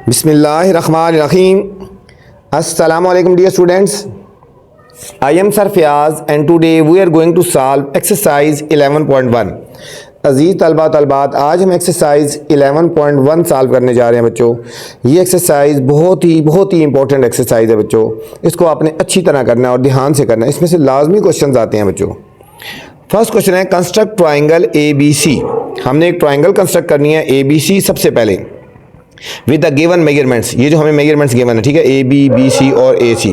बिस्मिल्लाहिर्रहमानिर्रहीम। अस्सलामुअलैकुम dear students, I am sir Fayaz and today we are going to solve exercise 11.1। अजीज़ तलबा तलबात, आज हम एक्सरसाइज 11.1 सॉल्व करने जा रहे हैं बच्चों। ये एक्सरसाइज बहुत ही इंपॉर्टेंट एक्सरसाइज है बच्चों। इसको आपने अच्छी तरह करना है और ध्यान से करना है। इसमें से लाजमी क्वेश्चन आते हैं बच्चों। फर्स्ट क्वेश्चन है construct triangle A B C. हमने एक ट्राइंगल कंस्ट्रक्ट करनी है ए बी सी सबसे पहले विद द गिवन मेजरमेंट्स। ये जो हमें मेजरमेंट्स गिवन है, ठीक है, ए बी बी सी और A C.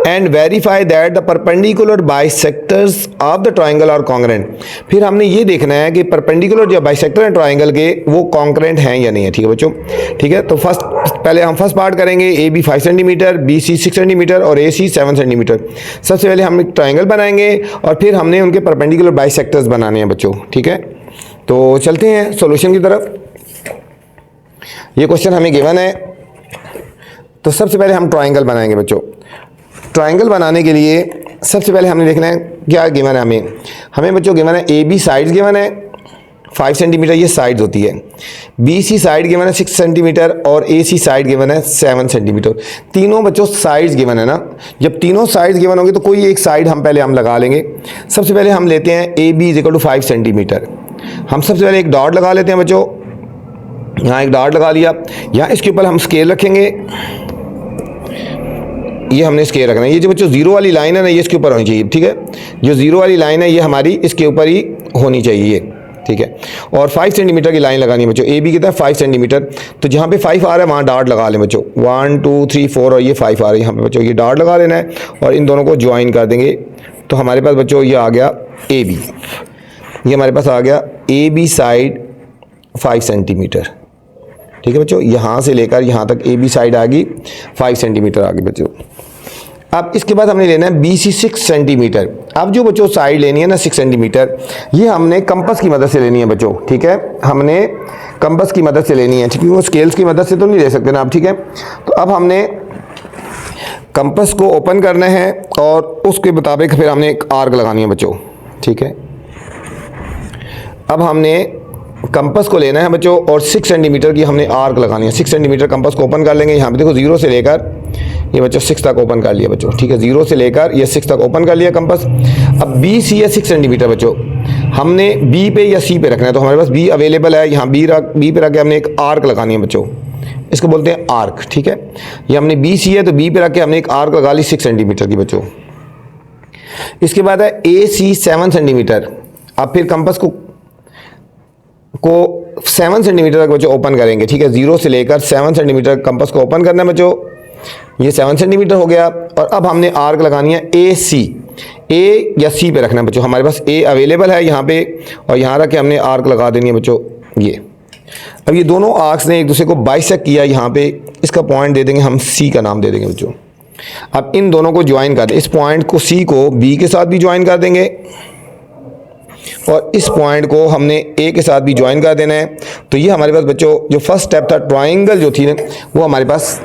And verify that the perpendicular bisectors of the triangle are congruent. फिर हमने ये देखना है कि परपेंडिकुलर जो बाइसेक्टर है ट्राइंगल के वो कॉन्ग्रेंट हैं या नहीं है। ठीक है बच्चों, ठीक है। तो पहले हम फर्स्ट पार्ट करेंगे। A B 5 centimetre, B C 6 centimetre और ए सी 7 सेंटीमीटर। सबसे पहले हम एक ट्राइंगल बनाएंगे और फिर हमने उनके परपेंडिकुलर बाइसेक्टर्स बनाने हैं बच्चों। ठीक है, तो चलते हैं सॉल्यूशन की तरफ। ये क्वेश्चन हमें गिवन है, तो सबसे पहले हम ट्राइंगल बनाएंगे बच्चों। ट्राइंगल बनाने के लिए सबसे पहले हमने देखना है क्या गिवन है। हमें बच्चों गिवन है ए बी साइड्स गिवन है 5 सेंटीमीटर, ये साइड्स होती है। बी सी साइड गिवन है 6 सेंटीमीटर और ए सी साइड गिवन है 7 सेंटीमीटर। तीनों बच्चों साइड्स गिवन है ना। जब तीनों साइड्स गिवन होंगे तो कोई एक साइड हम पहले लगा लेंगे। सबसे पहले हम लेते हैं A B is equal to 5 centimetre. हम सबसे पहले एक डॉट लगा लेते हैं बच्चों। यहाँ एक डॉट लगा लिया। यहाँ इसके ऊपर हम स्केल रखेंगे। ये हमने स्केल रखना है। ये जो बच्चों जीरो वाली लाइन है ना, ये इसके ऊपर होनी चाहिए। ठीक है, जो जीरो वाली लाइन है ये हमारी इसके ऊपर ही होनी चाहिए। ठीक है, और 5 सेंटीमीटर की लाइन लगानी है बच्चों। ए बी कितना है 5 सेंटीमीटर। तो जहाँ पे 5 आ रहा है वहाँ डॉट लगा लें बच्चों। 1 2 3 4 और ये 5 आ रहा है यहाँ पे बच्चों। ये डॉट लगा लेना है और इन दोनों को ज्वाइन कर देंगे। तो हमारे पास बच्चों ये आ गया ए बी। ये हमारे पास आ गया ए बी साइड 5 सेंटीमीटर। ठीक है बच्चों, यहाँ से लेकर यहाँ तक ए बी साइड आ गई 5 सेंटीमीटर आ गई बच्चों। अब इसके बाद हमने लेना है बी सी 6 सेंटीमीटर। अब जो बच्चों साइड लेनी है ना 6 सेंटीमीटर, ये हमने कंपास की मदद से लेनी है बच्चों। ठीक है, हमने कंपास की मदद से लेनी है, क्योंकि वो स्केल्स की मदद से तो नहीं ले सकते ना आप। ठीक है, तो अब हमने कंपास को ओपन करना है और उसके मुताबिक फिर हमने एक आर्क लगानी है बच्चों। ठीक है, अब हमने कंपास को लेना है बच्चों और 6 सेंटीमीटर की हमने आर्क लगानी है। 6 सेंटीमीटर कंपास को ओपन कर लेंगे। यहाँ पे देखो 0 से लेकर ये बच्चों 6 तक ओपन कर लिया बच्चों। ठीक है, 0 से लेकर ये 6 तक ओपन कर लिया कंपास। अब बी सी है 6 सेंटीमीटर बच्चों। हमने बी पे या सी पे रखना है, तो हमारे पास बी अवेलेबल है। यहाँ बी पे रख के हमने एक आर्क लगानी है बच्चों। इसको बोलते हैं आर्क। ठीक है, ये हमने बी सी है तो बी पे रख के हमने एक आर्क लगा ली 6 सेंटीमीटर की बच्चों। इसके बाद है ए सी 7 सेंटीमीटर। अब फिर कंपास को 7 सेंटीमीटर तक बच्चों ओपन करेंगे। ठीक है, 0 से लेकर 7 सेंटीमीटर कंपास को ओपन करना है बच्चों। ये 7 सेंटीमीटर हो गया। और अब हमने आर्क लगानी है ए सी। ए या सी पे रखना है बच्चों। हमारे पास ए अवेलेबल है यहाँ पे और यहाँ रख के हमने आर्क लगा देनी है बच्चों। ये अब ये दोनों आर्क्स ने एक दूसरे को बाइसेक्ट किया। यहाँ पे इसका पॉइंट दे देंगे हम, सी का नाम दे देंगे बच्चों। अब इन दोनों को ज्वाइन कर दें। इस पॉइंट को सी को बी के साथ भी ज्वाइन कर देंगे और इस पॉइंट को हमने ए के साथ भी ज्वाइन कर देना है। तो ये हमारे पास बच्चों जो फर्स्ट स्टेप था ट्राइंगल जो थी ना वो हमारे पास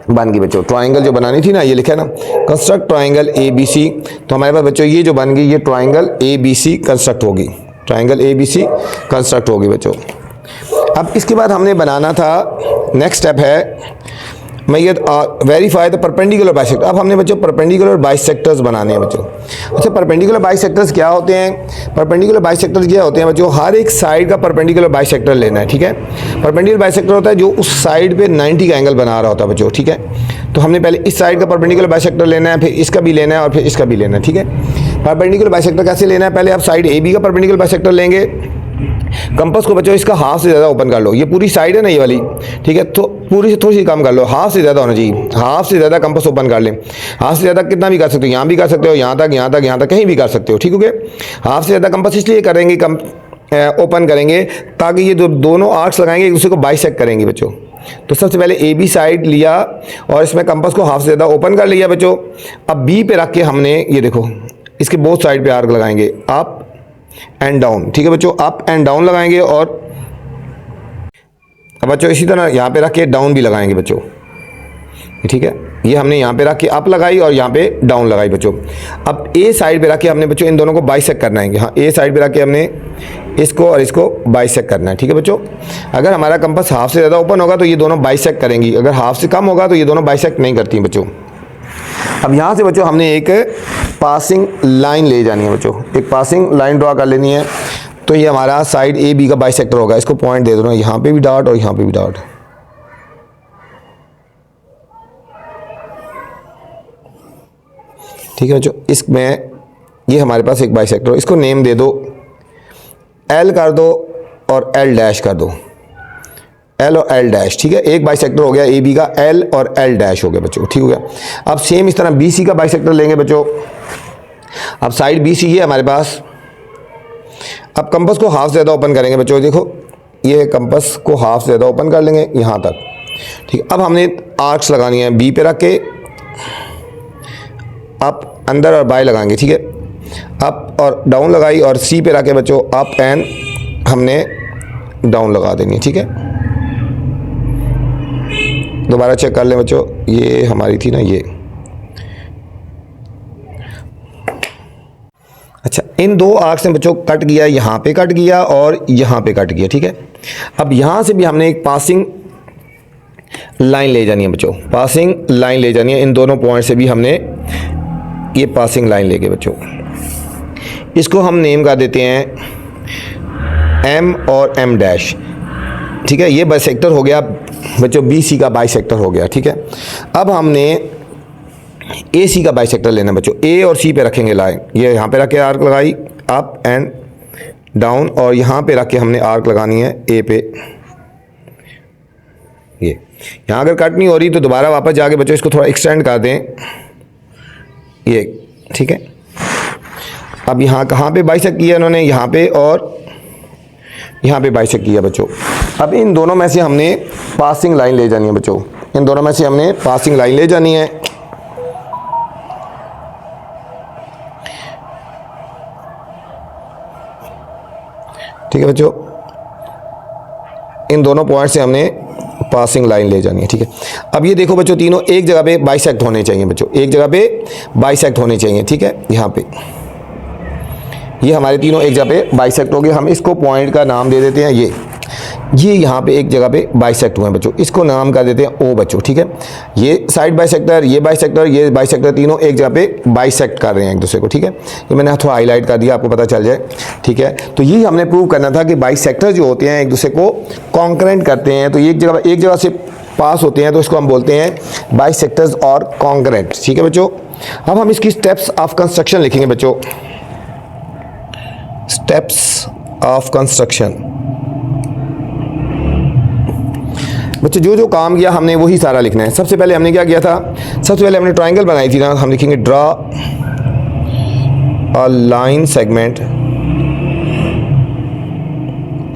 बन गई बच्चों। ट्राइंगल जो बनानी थी ना, ये लिखा है ना construct triangle A B C. तो हमारे पास बच्चों ये जो बन गई ये triangle A B C construct होगी। Triangle A B C construct होगी बच्चों। अब इसके बाद हमने बनाना था, नेक्स्ट स्टेप है वेरीफाई द परपेंडिकुलर बाइसेक्टर। अब हमने बच्चों परपेंडिकुलर बाइसेक्टर्स बनाने हैं बच्चों। अच्छा, परपेंडिकुलर बाइसेक्टर्स क्या होते हैं? परपेंडिकुलर बाइसेक्टर्स क्या होते हैं बच्चों? हर एक साइड का परपेंडिकुलर बाइसेक्टर लेना है। ठीक है, परपेंडिकुलर बाइसेक्टर होता है जो उस साइड पे 90 का एंगल बना रहा होता है बच्चों। ठीक है, तो हमने पहले इस साइड का परपेंडिकुलर बाइसेक्टर लेना है, फिर इसका भी लेना है और फिर इसका भी लेना है। ठीक है, परपेंडिकुलर बाइसेक्टर कैसे लेना है? पहले आप साइड ए बी का परपेंडिकुलर बाइसेक्टर लेंगे। कंपास को बच्चों इसका हाफ से ज़्यादा ओपन कर लो। ये पूरी साइड है ना ये वाली, ठीक है, तो पूरी से थोड़ी सी कम कर लो। हाफ से ज़्यादा होना चाहिए। हाफ से ज़्यादा कंपास ओपन कर लें। हाफ से ज़्यादा कितना भी कर सकते हो, यहाँ भी कर सकते हो, यहाँ तक, यहाँ तक, यहाँ तक, कहीं भी कर सकते हो। ठीक हो गया। हाफ से ज़्यादा कंपास इसलिए करेंगे ओपन करेंगे ताकि ये जो दोनों आर्क्स लगाएंगे एक दूसरे को बाइसेक्ट करेंगे बच्चों। तो सबसे पहले ए बी साइड लिया और इसमें कंपास को हाफ से ज़्यादा ओपन कर लिया बच्चों। अब बी पे रख के हमने ये देखो इसके बोथ साइड पे आर्क लगाएंगे, अप एंड डाउन। ठीक है बच्चों, अप एंड डाउन लगाएंगे और अब बच्चों इसी तरह यहाँ पे रख के डाउन भी लगाएंगे बच्चों। ठीक है, ये हमने यहाँ पे रख के अप लगाई और यहाँ पे डाउन लगाई बच्चों। अब ए साइड पे रख के हमने बच्चों इन दोनों को बाइसेक्ट करना है। हाँ, ए साइड पे रख के हमने इसको और इसको बाइसेक्ट करना है। ठीक है बच्चों, अगर हमारा कंपास हाफ से ज़्यादा ओपन होगा तो ये दोनों बाइसेक्ट करेंगी, अगर हाफ से कम होगा तो ये दोनों बाइसेक्ट नहीं करती हैं बच्चों। अब यहाँ से बच्चों हमने एक पासिंग लाइन ले जानी है बच्चों, एक पासिंग लाइन ड्रॉ कर लेनी है। तो ये हमारा साइड ए बी का बाइसेक्टर होगा। इसको पॉइंट दे दो ना, यहाँ पे भी डॉट और यहाँ पे भी डॉट। ठीक है बच्चों, इसमें ये हमारे पास एक बाइसेक्टर, इसको नेम दे दो, एल कर दो और एल डैश कर दो, एल और एल डैश। ठीक है, एक बाइसेक्टर हो गया ए बी का, एल और एल डैश हो गया बच्चों। ठीक हो गया। अब सेम इस तरह बी सी का बाइसेक्टर लेंगे बच्चों। अब साइड बी सी है हमारे पास। अब कंपास को हाफ से ज़्यादा ओपन करेंगे बच्चों। देखो, ये कंपास को हाफ से ज़्यादा ओपन कर लेंगे यहाँ तक। ठीक, अब हमने आर्क्स लगानी है, बी पे रख के अप अंदर और बाय लगाएंगे। ठीक है, अप और डाउन लगाई और सी पे रख के बच्चों अप एंड हमने डाउन लगा देनी है। ठीक है, दोबारा चेक कर लें बच्चों, ये हमारी थी ना ये। अच्छा, इन दो आर्क्स ने बच्चों कट किया, यहाँ पे कट किया और यहाँ पे कट किया। ठीक है, अब यहाँ से भी हमने एक पासिंग लाइन ले जानी है बच्चों, पासिंग लाइन ले जानी है। इन दोनों पॉइंट से भी हमने ये पासिंग लाइन लेके बच्चों, इसको हम नेम कर देते हैं एम और एम डैश। ठीक है, ये बाइसेक्टर हो गया बच्चों, बी सी का बाइसेक्टर हो गया। ठीक है, अब हमने ए सी का बाइसेक्टर लेना बच्चों, ए और सी पे रखेंगे लाइन। ये यहाँ पे रख के आर्क लगाई अप एंड डाउन और यहाँ पे रख के हमने आर्क लगानी है ए पे। ये यहाँ अगर कट नहीं हो रही तो दोबारा वापस जाके बच्चों इसको थोड़ा एक्सटेंड कर दें, ये। ठीक है, अब यहाँ कहाँ पे बाइसेक्ट किया इन्होंने, यहाँ पे और यहाँ पे बाइसेक्ट किया बच्चों। अब इन दोनों में से हमने पासिंग लाइन ले जानी है बच्चों, इन दोनों में से हमने पासिंग लाइन ले जानी है। ठीक है बच्चों, इन दोनों पॉइंट से हमने पासिंग लाइन ले जानी है। ठीक है, अब ये देखो बच्चों, तीनों एक जगह पे बाइसेक्ट होने चाहिए बच्चों, एक जगह पे बाइसेक्ट होने चाहिए। ठीक है, यहाँ पे ये हमारे तीनों एक जगह पे बाइसेक्ट हो गए। हम इसको पॉइंट का नाम दे देते हैं, ये यहाँ पे एक जगह पे बाइसेक्ट हुए हैं बच्चों, इसको नाम कर देते हैं ओ बच्चों। ठीक है, ये साइड बाइसेक्टर, ये बाइसेक्टर तीनों एक जगह पे बाइसेक्ट कर रहे हैं एक दूसरे को। ठीक है, ये मैंने थोड़ा हाईलाइट कर दिया, आपको पता चल जाए। ठीक है, तो ये हमने प्रूव करना था कि बाइसेक्टर जो होते हैं एक दूसरे को कॉन्करेंट करते हैं, तो एक जगह से पास होते हैं, तो इसको हम बोलते हैं बाइसेक्टर्स और कॉन्करेंट। ठीक है बच्चों, अब हम इसकी स्टेप्स ऑफ कंस्ट्रक्शन लिखेंगे बच्चों, स्टेप्स ऑफ कंस्ट्रक्शन। बच्चों जो जो काम किया हमने वही सारा लिखना है। सबसे पहले हमने क्या किया था, सबसे पहले हमने ट्रायंगल बनाई थी ना, हम लिखेंगे draw a line segment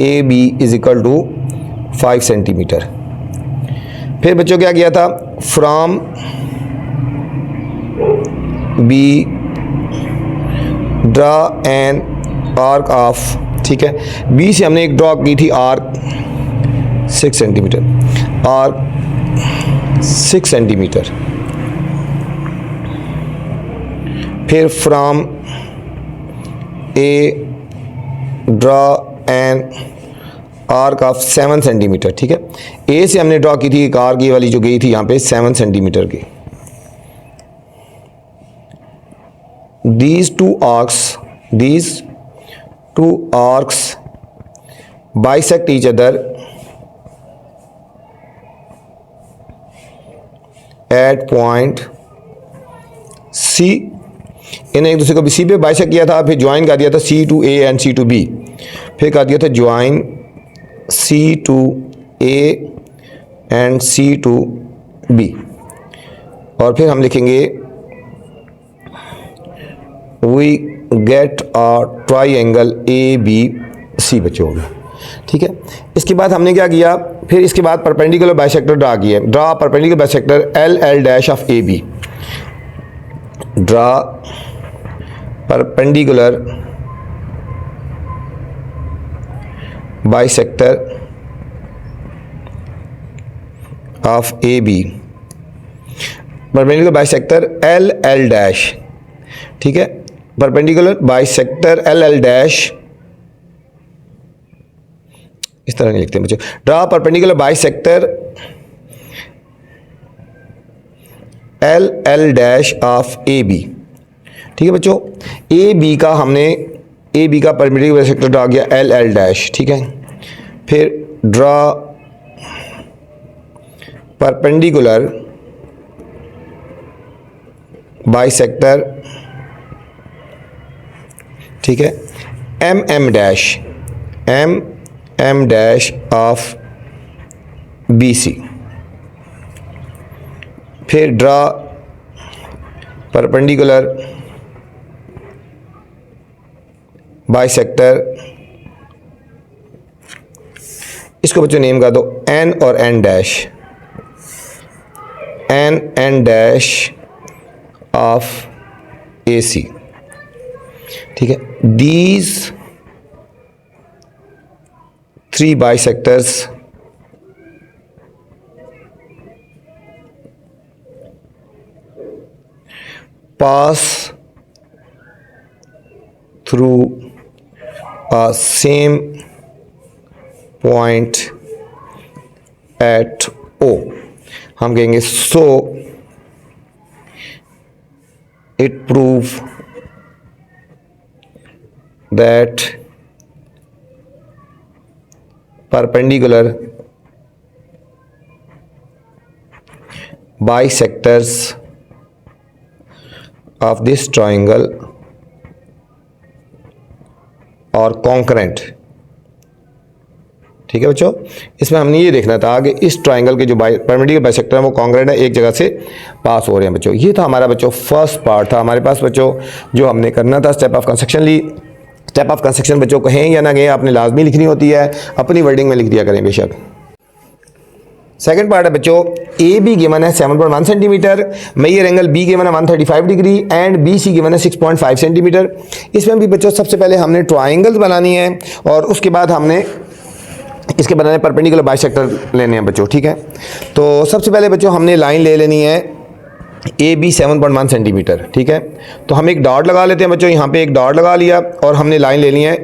A B is equal to 5 centimetre. फिर बच्चों क्या किया था, from B draw an arc of. ठीक है, बी से हमने एक ड्रॉ की थी आर्क 6 सेंटीमीटर, आर्क 6 सेंटीमीटर। फिर from A draw an arc of 7 centimetre. ठीक है, ए से हमने ड्रॉ की थी एक आर्क, ये वाली जो गई थी यहाँ पे 7 सेंटीमीटर की। these two arcs bisect each other at point C। इन्हें एक दूसरे को सी पे बाइसेक्ट किया था, फिर ज्वाइन कर दिया था C to A and C to B, फिर कर दिया था join C to A and C to B, और फिर हम लिखेंगे we get a triangle ABC बच्चों होगा। ठीक है, इसके बाद हमने क्या किया, फिर इसके बाद परपेंडिकुलर बाइसेक्टर ड्रा किया, draw perpendicular bisector LL dash of AB, draw perpendicular bisector of AB perpendicular bisector L L dash, ठीक है, perpendicular bisector L L dash, इस तरह नहीं लिखते बच्चों, draw perpendicular bisector L L dash of A B, ठीक है बच्चों। ए बी का हमने ए बी का परपेंडिकुलर बाइसेक्टर ड्रा किया एल एल डैश, ठीक है। फिर ड्रा परपेंडिकुलर बाइसेक्टर, ठीक है, M M dash, M M dash of B C. फिर ड्रा परपेंडिकुलर बाइसेक्टर, इसको बच्चों नेम कर दो एन और N dash, N N dash of A C, ठीक है। These three bisectors pass through a same point at O, हम कहेंगे so it prove that perpendicular bisectors of this triangle और कॉन्करेंट, ठीक है बच्चों। इसमें हमने ये देखना था कि इस ट्राइंगल के जो परपेंडिकुलर बाइसेक्टर हैं वो कॉन्करेंट है, एक जगह से पास हो रहे हैं बच्चों। ये था हमारा बच्चों फर्स्ट पार्ट था हमारे पास बच्चों, जो हमने करना था स्टेप ऑफ कंस्ट्रक्शन ली। स्टेप ऑफ कंस्ट्रक्शन बच्चों कहें या ना कहें आपने लाजमी लिखनी होती है, अपनी वर्डिंग में लिख दिया करें बेशक। सेकंड पार्ट है बच्चों, ए बी गिवन है 7.1 सेंटीमीटर, मेजर एंगल बी गिवन है 135 degree and B C given है 6.5 सेंटीमीटर। इसमें भी बच्चों सबसे पहले हमने ट्राइंगल्स बनानी है और उसके बाद हमने इसके बनाने परपेंडिकुलर बाइसेक्टर लेने हैं बच्चों, ठीक है। तो सबसे पहले बच्चों हमने लाइन ले लेनी है ए बी 7.1 सेंटीमीटर, ठीक है। तो हम एक डॉट लगा लेते हैं बच्चों, यहाँ पे एक डॉट लगा लिया और हमने लाइन ले ली है,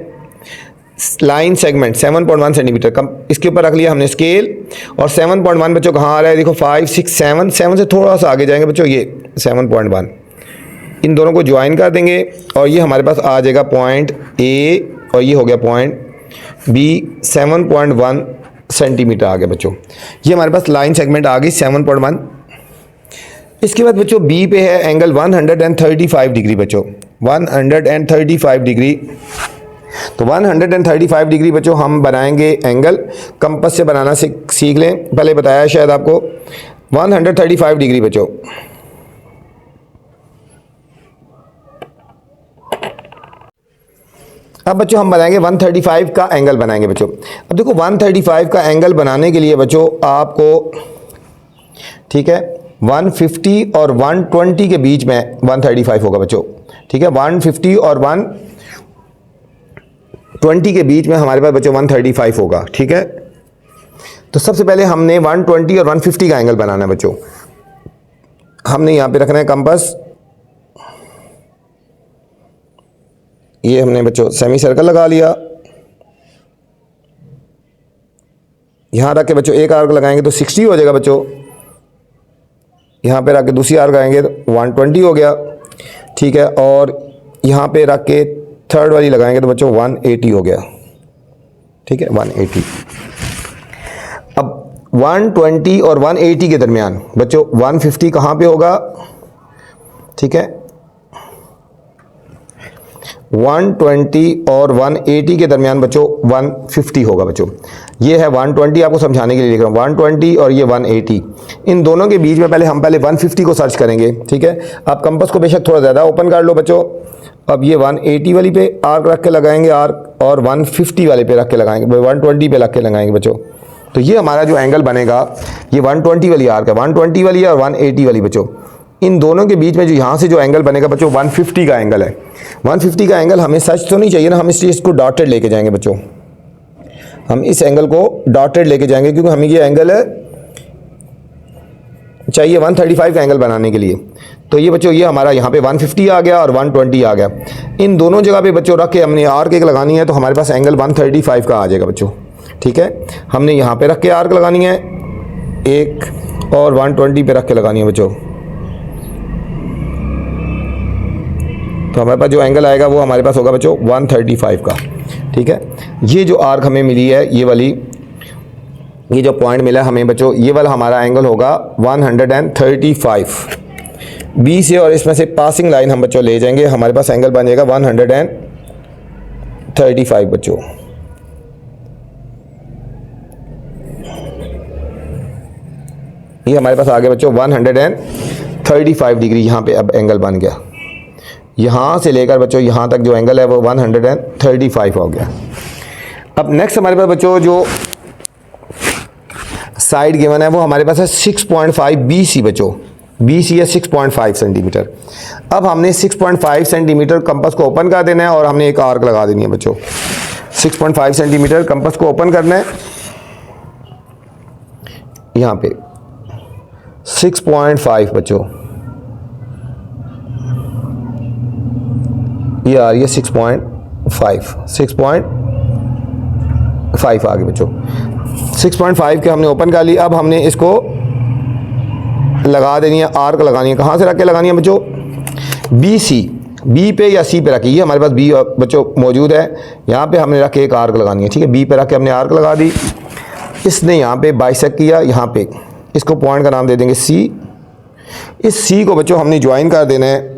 लाइन सेगमेंट 7.1 सेंटीमीटर, कम इसके ऊपर रख लिया हमने स्केल। और 7.1 बच्चों कहाँ आ रहा है, देखो 5 6 7 7 से थोड़ा सा आगे जाएंगे बच्चों, ये 7.1, इन दोनों को ज्वाइन कर देंगे और ये हमारे पास आ जाएगा पॉइंट ए और ये हो गया पॉइंट बी। 7.1 सेंटीमीटर आ गया बच्चों, ये हमारे पास लाइन सेगमेंट आ गई 7.1। इसके बाद बच्चों बी पे है एंगल 135 डिग्री बच्चों, 135 डिग्री। तो 135 डिग्री बच्चों हम बनाएंगे एंगल, कंपास से बनाना सीख लें, पहले बताया शायद आपको। 135 डिग्री बच्चों, अब बच्चों हम बनाएंगे 135 का एंगल बनाएंगे बच्चों। अब देखो 135 का एंगल बनाने के लिए बच्चों आपको, ठीक है, 150 और 120 के बीच में 135 होगा बच्चों, ठीक है। 150 और 120 के बीच में हमारे पास बच्चों 135 होगा, ठीक है। तो सबसे पहले हमने 120 और 150 का एंगल बनाना है बच्चों। हमने यहाँ पे रखना है कंपास, ये हमने बच्चों सेमी सर्कल लगा लिया, यहाँ रख के बच्चों एक आर्क लगाएंगे तो 60 हो जाएगा बच्चों, यहाँ पे रख के दूसरी आर्क लगाएंगे तो 120 हो गया, ठीक है। और यहाँ पे रख के थर्ड वाली लगाएंगे तो बच्चों 180 हो गया, ठीक है, 180। अब 120 और 180 के दरमियान बच्चों 150 कहाँ पे होगा, ठीक है। 120 और 180 के दरमियान बच्चों 150 होगा बच्चों। ये है 120, आपको समझाने के लिए लिख रहा हूँ, 120 और ये 180, इन दोनों के बीच में पहले 150 को सर्च करेंगे, ठीक है। आप कंपास को बेशक थोड़ा ज़्यादा ओपन कर लो बच्चों। अब ये 180 वाली पे आर्क रख के लगाएंगे आर्क, और 150 वाले पे रख के लगाएंगे, 120 पे रख के लगाएंगे बच्चों। तो ये हमारा जो एंगल बनेगा ये 120 वाली आर्क है, 120 वाली है और 180 वाली बच्चों। इन दोनों के बीच में जो यहाँ से जो एंगल बनेगा बच्चों 150 का एंगल है। 150 का एंगल हमें सच तो नहीं चाहिए ना, हम इसलिए इसको डॉटेड लेके जाएंगे बच्चों, हम इस एंगल को डॉटेड लेके जाएंगे क्योंकि हमें ये एंगल चाहिए 135 का एंगल बनाने के लिए। तो ये बच्चों ये हमारा यहाँ पे 150 आ गया और 120 आ गया। इन दोनों जगह पे बच्चों रख के हमने आर्क एक लगानी है, तो हमारे पास एंगल 135 का आ जाएगा बच्चों। ठीक है, हमने यहाँ पे रख के आर्क लगानी है एक, और 120 पे रख के लगानी है बच्चों। तो हमारे पास जो एंगल आएगा वो हमारे पास होगा बच्चों 135 का। ठीक है, ये जो आर्क हमें मिली है, ये वाली, ये जो पॉइंट मिला है हमें बच्चों, ये वाला हमारा एंगल होगा 135 बी से, और इसमें से पासिंग लाइन हम बच्चों ले जाएंगे, हमारे पास एंगल बन जाएगा 135 बच्चों। ये हमारे पास आ गया बच्चों 135 डिग्री, यहाँ पे अब एंगल बन गया। यहाँ से लेकर बच्चों यहाँ तक जो एंगल है वो 135 हो गया। अब नेक्स्ट हमारे पास बच्चों जो साइड गिवन है वो हमारे पास है 6.5 BC बच्चों। BC है 6.5 सेंटीमीटर। अब हमने 6.5 सेंटीमीटर कंपास को ओपन कर देना है और हमने एक आर्क लगा देनी है बच्चों। 6.5 सेंटीमीटर कंपास को ओपन करना है, यहाँ पे 6.5 बच्चों, ये आ रही है 6.5 आ गई बच्चों। 6.5 के हमने ओपन कर ली। अब हमने इसको लगा देनी है, आर्क लगानी है। कहाँ से रख के लगानी है बच्चों? BC, B पे या C पे रखी, ये हमारे पास B बच्चों मौजूद है, यहाँ पे हमने रख के एक आर्क लगानी है। ठीक है, B पे रख के हमने आर्क लगा दी। इसने यहाँ पे बाइसेक्ट किया, यहाँ पे इसको पॉइंट का नाम दे देंगे C। इस C को बच्चों हमने ज्वाइन कर देना है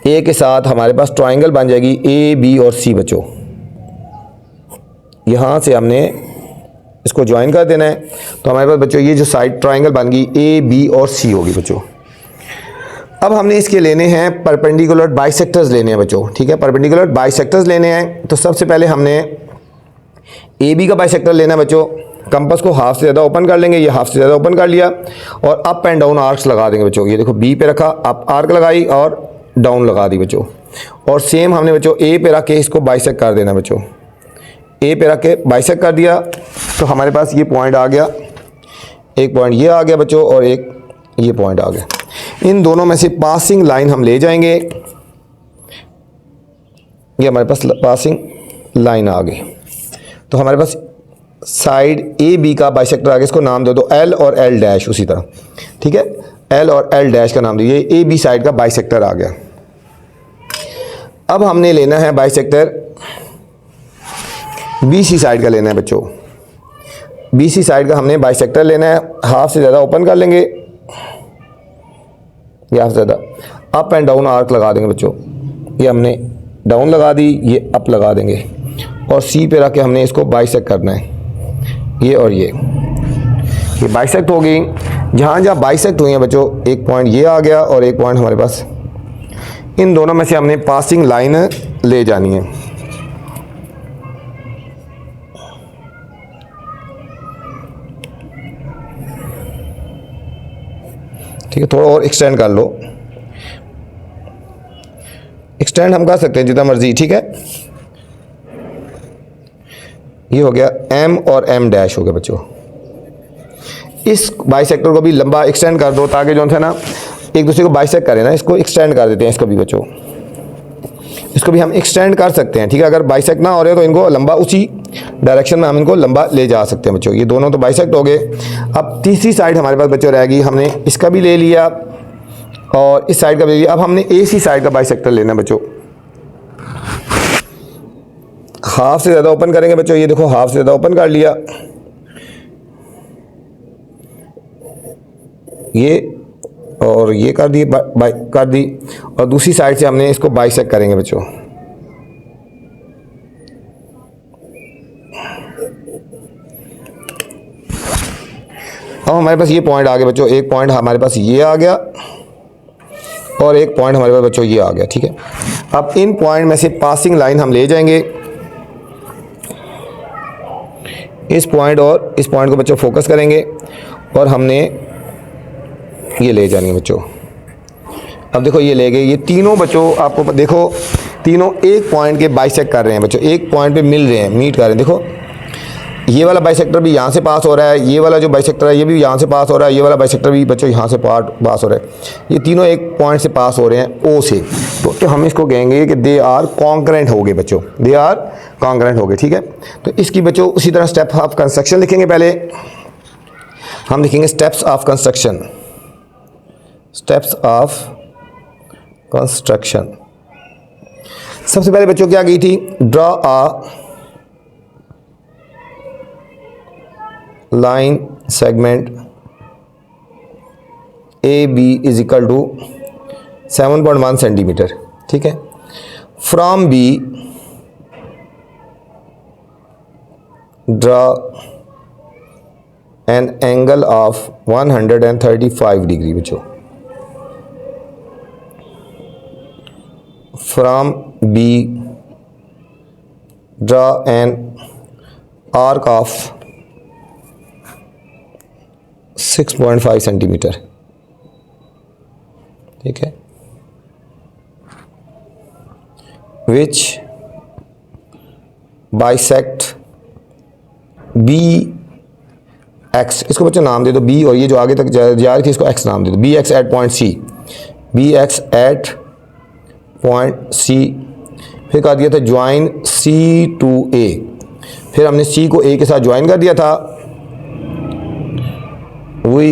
A के साथ, हमारे पास ट्राइंगल बन जाएगी A, B और C बच्चों। यहाँ से हमने इसको ज्वाइन कर देना है, तो हमारे पास बच्चों ये जो साइड ट्राइंगल बन गई A, B और C होगी बच्चों। अब हमने इसके लेने हैं परपेंडिकुलर बाइसेक्टर्स लेने हैं बच्चों। ठीक है, परपेंडिकुलर बाइसेक्टर्स लेने हैं। तो सबसे पहले हमने AB का बाइसेक्टर लेना है बच्चों। कंपास को हाफ से ज़्यादा ओपन कर लेंगे, ये हाफ से ज़्यादा ओपन कर लिया, और अप एंड डाउन आर्क्स लगा देंगे बच्चों। ये देखो B पे रखा, अप आर्क लगाई और डाउन लगा दी बच्चों। और सेम हमने बच्चों A पे रख के इसको बाइसेक्ट कर देना बच्चों। A पे रख के बाइसेक्ट कर दिया, तो हमारे पास ये पॉइंट आ गया, एक पॉइंट ये आ गया बच्चों और एक ये पॉइंट आ गया। इन दोनों में से पासिंग लाइन हम ले जाएंगे, ये हमारे पास पासिंग लाइन आ गई। तो हमारे पास साइड AB का बाइसेक्टर आ गया, इसको नाम दे दो L और L डैश उसी तरह। ठीक है, L और L डैश का नाम दीजिए, AB साइड का बाइसेक्टर आ गया। अब हमने लेना है बाइसेक्टर BC साइड का लेना है बच्चों। BC साइड का हमने बाइसेक्टर लेना है, हाफ से ज़्यादा ओपन कर लेंगे, ये हाफ से ज़्यादा, अप एंड डाउन आर्क लगा देंगे बच्चों। ये हमने डाउन लगा दी, ये अप लगा देंगे, और C पे रख के हमने इसको बाइसेक्ट करना है, ये और ये बाइसेक्ट हो गई। जहाँ जहाँ बाइसेक्ट हुई हैं बच्चों, एक पॉइंट ये आ गया और एक पॉइंट हमारे पास, इन दोनों में से हमने पासिंग लाइन ले जानी है। ठीक है, थोड़ा और एक्सटेंड कर लो, एक्सटेंड हम कर सकते हैं जितना मर्जी। ठीक है, ये हो गया M और M डैश हो गया बच्चों। इस बाइसेक्टर को भी लंबा एक्सटेंड कर दो, ताकि जो है ना एक दूसरे को बाइसेक्ट करें ना, इसको एक्सटेंड कर देते हैं इसको भी बच्चों। इसको भी हम एक्सटेंड कर सकते हैं। ठीक है, अगर बाइसेक्ट ना हो रहे तो इनको लंबा उसी डायरेक्शन में हम इनको लंबा ले जा सकते हैं बच्चों। ये दोनों तो बाइसेक्ट हो गए। अब तीसरी साइड हमारे पास बच्चों रहेगी, हमने इसका भी ले लिया और इस साइड का भी ले लिया। अब हमने AC साइड का बाइसेक्टर लेना है बच्चों। हाफ से ज़्यादा ओपन करेंगे बच्चों, ये देखो हाफ से ज़्यादा ओपन कर लिया, ये और ये कर दी, कर दी, और दूसरी साइड से हमने इसको बाइसेक्ट करेंगे बच्चों। अब हमारे पास ये पॉइंट आ गया बच्चों, एक पॉइंट हमारे पास ये आ गया और एक पॉइंट हमारे पास बच्चों ये आ गया। ठीक है, अब इन पॉइंट में से पासिंग लाइन हम ले जाएंगे, इस पॉइंट और इस पॉइंट को बच्चों फोकस करेंगे और हमने ये ले जानी है बच्चों। अब देखो ये ले गए, ये तीनों बच्चों आपको देखो तीनों एक पॉइंट के बाइसेक्ट कर रहे हैं बच्चों, एक पॉइंट पे मिल रहे हैं, मीट कर रहे हैं। देखो ये वाला बाइसेक्टर भी यहाँ से पास हो रहा है, ये वाला जो बाइसेक्टर है ये भी यहाँ से पास हो रहा है, ये वाला बाइसेक्टर भी बच्चों यहाँ से पास हो रहा है। ये तीनों एक पॉइंट से पास हो रहे हैं, ओ से। तो हम इसको कहेंगे कि दे आर कॉन्करेंट हो गए बच्चों, दे आर कॉन्करेंट हो गए, ठीक है। तो इसकी बच्चों उसी तरह स्टेप ऑफ कंस्ट्रक्शन लिखेंगे। पहले हम लिखेंगे steps of construction, steps of construction. सबसे पहले बच्चों क्या की थी, draw a line segment A B is equal to 7.1 centimetre, ठीक है। From B draw an angle of 135 degree बच्चों। From B draw an arc of 6.5 centimetre, ठीक है। विच बाइसेक्ट बी एक्स, इसको बच्चों नाम दे दो बी, और ये जो आगे तक जा रही थी इसको एक्स नाम दे दो। B X at point C, B X at point C. फिर कहा दिया था ज्वाइन सी टू ए, फिर हमने सी को ए के साथ ज्वाइन कर दिया था। We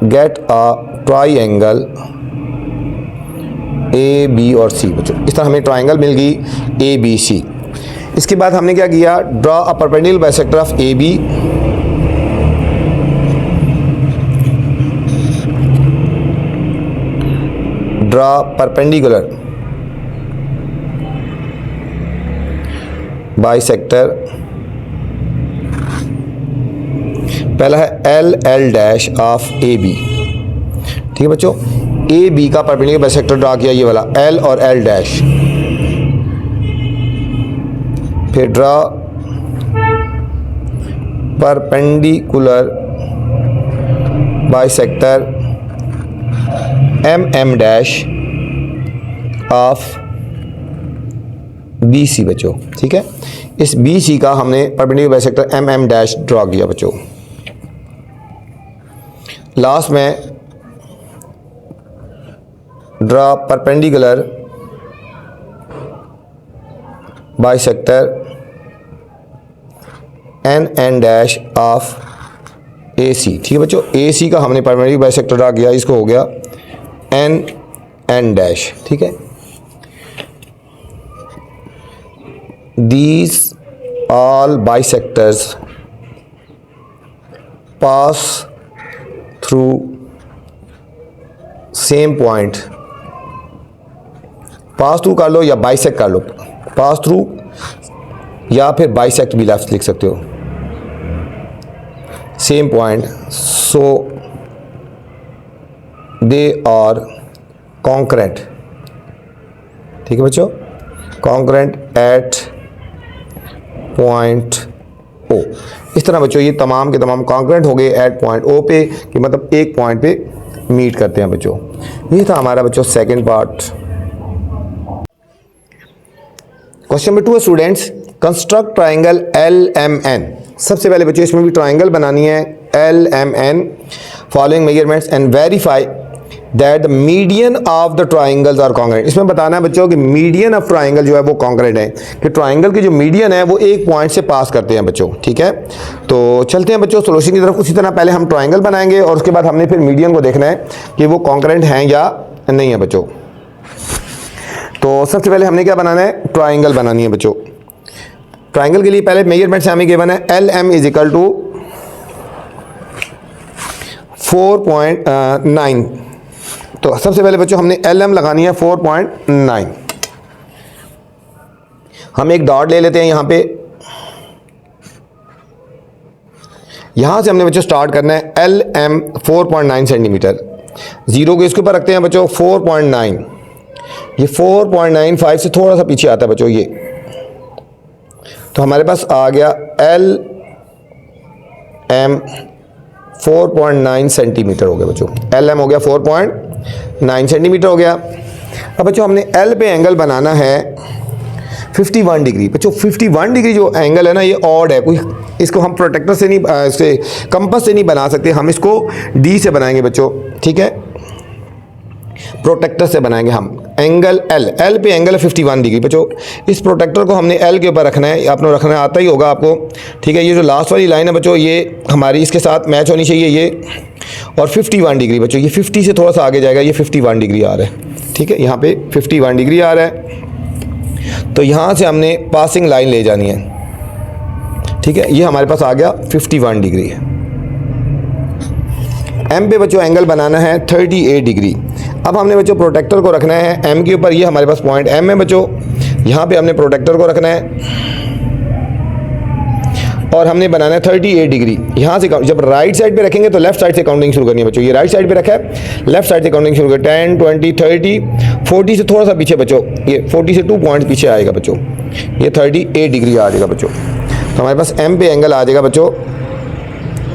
get a triangle A B और सी बच्चों। इस तरह हमें ट्राइंगल मिल गई ए बी सी। इसके बाद हमने क्या किया, draw a perpendicular bisector of A B, draw perpendicular bisector. पहला है L L dash of A B, ठीक है बच्चों। ए बी का परपेंडिकुलर बाइसेक्टर ड्रा किया, ये वाला एल और एल डैश। फिर draw perpendicular bisector M M dash of B C बच्चों, ठीक है। इस बी सी का हमने perpendicular bisector M M dash draw किया बच्चों। लास्ट में draw perpendicular bisector N N dash of A C, ठीक है बच्चों। ए सी का हमने परपेंडिकुलर बाइसेक्टर ड्रा किया, इसको हो गया एन एन डैश, ठीक है। These all bisectors pass through same point, pass through कर लो या बाइसेक्ट कर लो, पास थ्रू या फिर बाइसेक्ट भी लिख सकते हो, same point. So they are concurrent, ठीक है बच्चों, कॉन्करेंट एट पॉइंट ओ। इस तरह बच्चों ये तमाम के तमाम कॉन्करेंट हो गए एट पॉइंट ओ पे, कि मतलब एक पॉइंट पे मीट करते हैं बच्चों। ये था हमारा बच्चों सेकंड पार्ट। क्वेश्चन नंबर 2 है students, construct triangle L M N. सबसे पहले बच्चों इसमें भी ट्राइंगल बनानी है L M N, following measurements and verify that the median of the triangles are congruent. इसमें बताना है बच्चों कि मीडियन ऑफ ट्राइंगल जो है वो कॉन्ग्रेंट है, कि ट्राइंगल की जो मीडियन है वो एक पॉइंट से पास करते हैं बच्चों, ठीक है। तो चलते हैं बच्चों सोल्यूशन की तरफ। उसी तरह पहले हम ट्राइंगल बनाएंगे और उसके बाद हमने फिर मीडियन को देखना है कि वो कॉन्ग्रेंट हैं या नहीं है बच्चों। तो सबसे पहले हमने क्या बनाना है, ट्राइंगल बनानी है बच्चों। ट्राइंगल के लिए पहले मेजरमेंट्स हमें गिवन है L M is equal to 4.9। तो सबसे पहले बच्चों हमने एल एम लगानी है 4.9। हम एक डॉट ले लेते हैं यहाँ पे, यहाँ से हमने बच्चों स्टार्ट करना है एल एम 4.9 सेंटीमीटर। जीरो को इसके ऊपर रखते हैं बच्चों 4.9। ये 4.95 से थोड़ा सा पीछे आता है बच्चों ये, तो हमारे पास आ गया एल एम 4.9 सेंटीमीटर हो गया बच्चों। एल एम हो गया 4.9 सेंटीमीटर हो गया। अब बच्चों हमने एल पे एंगल बनाना है 51 डिग्री। बच्चों 51 डिग्री जो एंगल है ना ये ऑड है, कोई इसको हम प्रोटेक्टर से नहीं इससे कंपास से नहीं बना सकते, हम इसको डी से बनाएंगे बच्चों, ठीक है, प्रोटेक्टर से बनाएंगे हम। एंगल एल पे एंगल है 51 डिग्री। बच्चों इस प्रोटेक्टर को हमने एल के ऊपर रखना है, आपने रखना आता ही होगा आपको, ठीक है। ये जो लास्ट वाली लाइन है बच्चों ये हमारी इसके साथ मैच होनी चाहिए ये, और 51 डिग्री बच्चों, ये 50 से थोड़ा सा आगे जाएगा, ये 51 डिग्री आ रहा है, ठीक है, यहाँ पे 51 डिग्री आ रहा है। तो यहाँ से हमने पासिंग लाइन ले जानी है, ठीक है, ये हमारे पास आ गया 51 डिग्री है। एम पे बच्चों एंगल बनाना है 38 डिग्री। अब हमने बच्चों प्रोटेक्टर को रखना है एम के ऊपर, ये हमारे पास पॉइंट एम है बच्चों, यहाँ पे हमने प्रोटेक्टर को रखना है और हमने बनाना है 38 डिग्री। यहाँ से जब राइट साइड पे रखेंगे तो लेफ्ट साइड से काउंटिंग शुरू करनी है बच्चों, ये राइट साइड पे रखा है, लेफ्ट साइड से काउंटिंग शुरू कर 10 20 30 40 से थोड़ा सा पीछे बच्चों, ये 40 से 2 पॉइंट पीछे आएगा बच्चों, ये 38 डिग्री आ जाएगा बच्चों। तो हमारे पास एम पे एंगल आ जाएगा बच्चों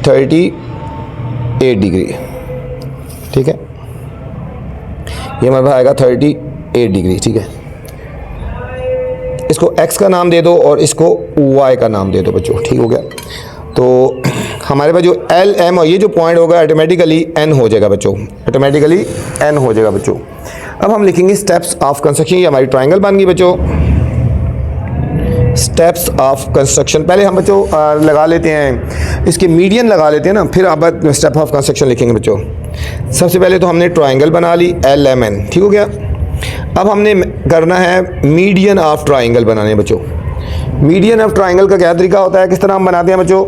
38 डिग्री, ठीक है, ये हमारे पास आएगा 38 डिग्री, ठीक है। इसको x का नाम दे दो और इसको y का नाम दे दो बच्चों, ठीक हो गया। तो हमारे पास जो एल एम और ये जो पॉइंट होगा ऑटोमेटिकली n हो जाएगा बच्चों, ऑटोमेटिकली n हो जाएगा बच्चों। अब हम लिखेंगे स्टेप्स ऑफ कंस्ट्रक्शन, ये हमारी ट्रायंगल बन गई बच्चों। स्टेप्स ऑफ कंस्ट्रक्शन पहले हम बच्चों लगा लेते हैं, इसके मीडियन लगा लेते हैं ना, फिर अब स्टेप ऑफ कंस्ट्रक्शन लिखेंगे बच्चों। सबसे पहले तो हमने ट्रायंगल बना ली एल एम एन, ठीक हो गया। अब हमने करना है मीडियन ऑफ ट्रायंगल बनाने हैं बच्चों। मीडियन ऑफ ट्रायंगल का क्या तरीका होता है, किस तरह हम बनाते हैं बच्चों।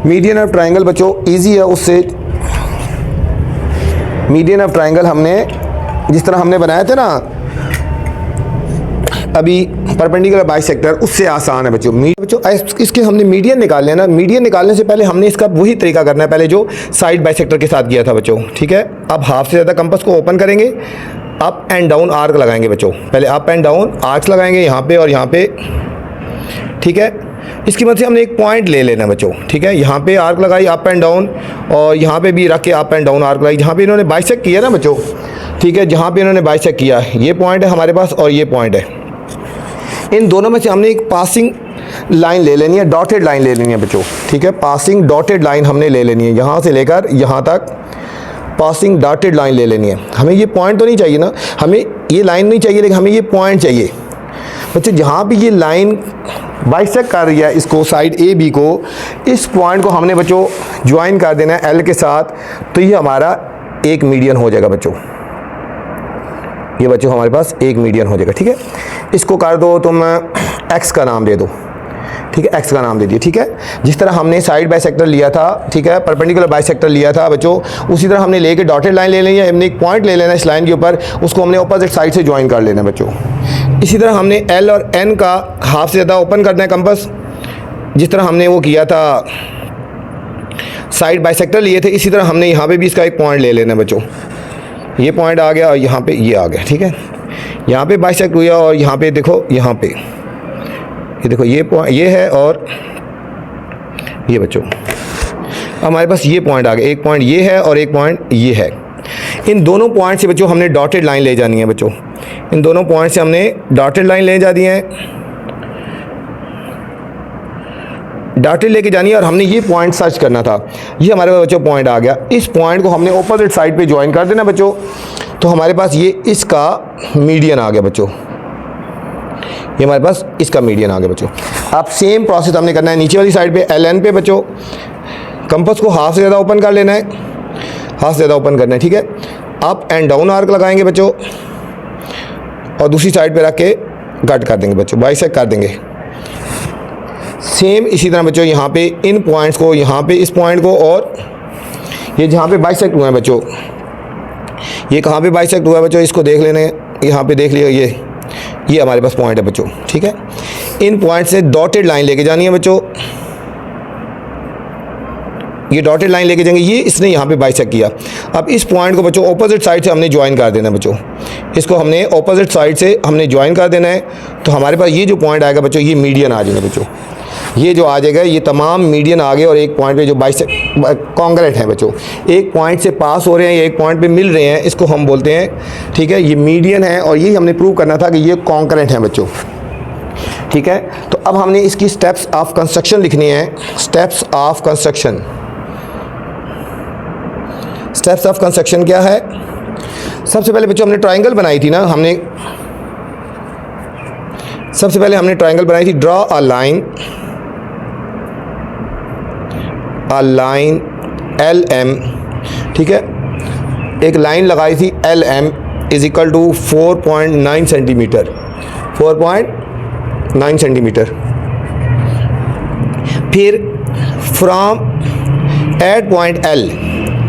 मीडियन ऑफ ट्रायंगल बच्चों इजी है, उससे मीडियन ऑफ ट्रायंगल हमने जिस तरह हमने बनाए थे ना अभी परपेंडिकुलर बाइसेक्टर, उससे आसान है बच्चों। बच्चों इसके हमने मीडियन निकाल लेना, मीडियन निकालने से पहले हमने इसका वही तरीका करना है पहले जो साइड बाइसेक्टर के साथ किया था बच्चों, ठीक है। अब हाफ से ज़्यादा कंपास को ओपन करेंगे, अप एंड डाउन आर्क लगाएंगे बच्चों, पहले अप एंड डाउन आर्क्स लगाएंगे यहाँ पे और यहाँ पे, ठीक है। इसकी मदद से हमने एक पॉइंट ले लेना बच्चों, ठीक है, यहाँ पे आर्क लगाई अप एंड डाउन और यहाँ पे भी रख के अप एंड डाउन आर्क लगाई, जहाँ पे इन्होंने बाइसेक्ट किया ना बच्चों, ठीक है, जहाँ पे इन्होंने बाइसेक्ट किया ये पॉइंट है हमारे पास और ये पॉइंट है। इन दोनों में से हमने एक पासिंग लाइन ले लेनी है, डॉटेड लाइन ले लेनी है बच्चों, ठीक है, पासिंग डॉटेड लाइन हमने ले लेनी है, यहाँ से लेकर यहाँ तक पासिंग डॉटेड लाइन ले लेनी है। हमें ये पॉइंट तो नहीं चाहिए ना, हमें ये लाइन नहीं चाहिए, लेकिन हमें ये पॉइंट चाहिए बच्चों। जहाँ भी ये लाइन बाइसेक्ट कर रही है इसको साइड ए बी को, इस पॉइंट को हमने बच्चों ज्वाइन कर देना है एल के साथ, तो ये हमारा एक मीडियन हो जाएगा बच्चों, ये बच्चों हमारे पास एक मीडियन हो जाएगा, ठीक है। इसको कर दो तुम एक्स का नाम दे दो, ठीक है, एक्स का नाम दे दिए, ठीक है। जिस तरह हमने साइड बाइसेक्टर लिया था, ठीक है, परपेंडिकुलर बाइसेक्टर लिया था बच्चों, उसी तरह हमने लेके डॉटेड लाइन ले लेनी है, हमने एक पॉइंट ले लेना है इस लाइन के ऊपर, उसको हमने अपोजिट साइड से ज्वाइन कर लेना है बच्चों। इसी तरह हमने एल और एन का हाफ से ज़्यादा ओपन करना है कंपास, जिस तरह हमने वो किया था साइड बाइसेक्टर लिए थे, इसी तरह हमने यहाँ पे भी इसका एक पॉइंट ले लेना है बच्चों। ये पॉइंट आ गया और यहाँ पे ये आ गया, ठीक है, यहाँ पे बाइसेक्ट हुआ और यहाँ पे देखो, यहाँ पे ये देखो ये पॉइंट ये है और ये बच्चों हमारे पास ये पॉइंट आ गया, एक पॉइंट ये है और एक पॉइंट ये है। इन दोनों पॉइंट से बच्चों हमने डॉटेड लाइन ले जानी है बच्चों, इन दोनों पॉइंट से हमने डॉटेड लाइन ले जानी है, डॉटेड लेके जानी है और हमने ये पॉइंट सर्च करना था। ये हमारे पास बच्चों पॉइंट आ गया, इस पॉइंट को हमने ऑपोजिट साइड पे ज्वाइन कर देना बच्चों, तो हमारे पास ये इसका मीडियन आ गया बच्चों, ये हमारे पास इसका मीडियन आ गया बच्चों। अब सेम प्रोसेस हमने करना है नीचे वाली साइड पे एल एन पे बच्चों, कंपास को हाफ से ज़्यादा ओपन कर लेना है, हाफ से ज़्यादा ओपन करना है, ठीक है। अप एंड डाउन आर्क लगाएंगे बच्चों और दूसरी साइड पे रख के कट कर देंगे बच्चों, बाइसेक्ट कर देंगे। सेम इसी तरह बच्चों यहाँ पे इन पॉइंट्स को, यहाँ पे इस पॉइंट को और ये जहाँ पे बाइसेक्ट हुआ है बच्चों, ये कहाँ पे बाइसेक्ट हुआ है बच्चों, इसको देख लेने, यहाँ पे देख लिया, ये हमारे पास पॉइंट है बच्चों, ठीक है। इन पॉइंट से डॉटेड लाइन लेके जानी है बच्चों, ये डॉटेड लाइन लेके जाएंगे, ये इसने यहाँ पे बाइसेक्ट किया। अब इस पॉइंट को बच्चों ऑपोजिट साइड से हमने ज्वाइन कर देना है बच्चों, इसको हमने ऑपोजिट साइड से हमने ज्वाइन कर देना है, तो हमारे पास ये जो पॉइंट आएगा बच्चों, ये मीडियन आ जाएगा बच्चों, ये जो आ जाएगा ये तमाम मीडियन आ गए और एक पॉइंट पे जो बाइसेक्ट कॉन्ग्रेंट है बच्चों, एक पॉइंट से पास हो रहे हैं या एक पॉइंट पे मिल रहे हैं, इसको हम बोलते हैं, ठीक है, ये मीडियन है और यही हमने प्रूव करना था कि ये कॉन्ग्रेंट है बच्चों, ठीक है। तो अब हमने इसकी स्टेप्स ऑफ कंस्ट्रक्शन लिखनी है। Steps of construction, steps of construction क्या है? सबसे पहले बच्चों हमने ट्रायंगल बनाई थी ना, सबसे पहले हमने ट्रायंगल बनाई थी। Draw a line L M, ठीक है, एक लाइन लगाई थी L M is equal to 4.9 centimetre, 4.9 centimetre. फिर फ्रॉम एट पॉइंट एल,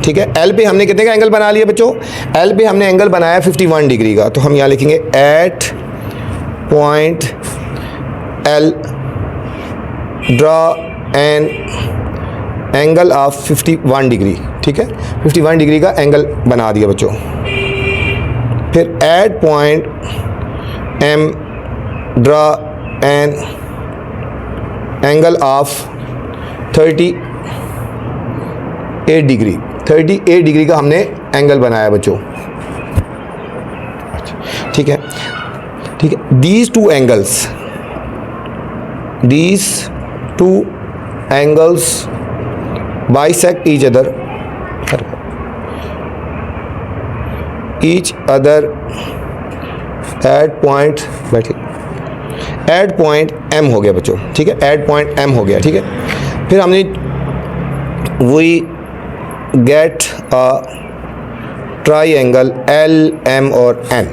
ठीक है, एल पे हमने कितने का एंगल बना लिया बच्चों? एल पे हमने एंगल बनाया 51 डिग्री का। तो हम यहाँ लिखेंगे at point L draw an angle of 51 degree, ठीक है, 51 डिग्री का एंगल बना दिया बच्चों। फिर at point M draw an angle of 38 degree, 38 degree का हमने एंगल बनाया बच्चों, ठीक है, ठीक है। These two angles bisect each other at point M हो गया बच्चों, ठीक है, at point M हो गया, ठीक है। फिर हमने we get a triangle L M और N।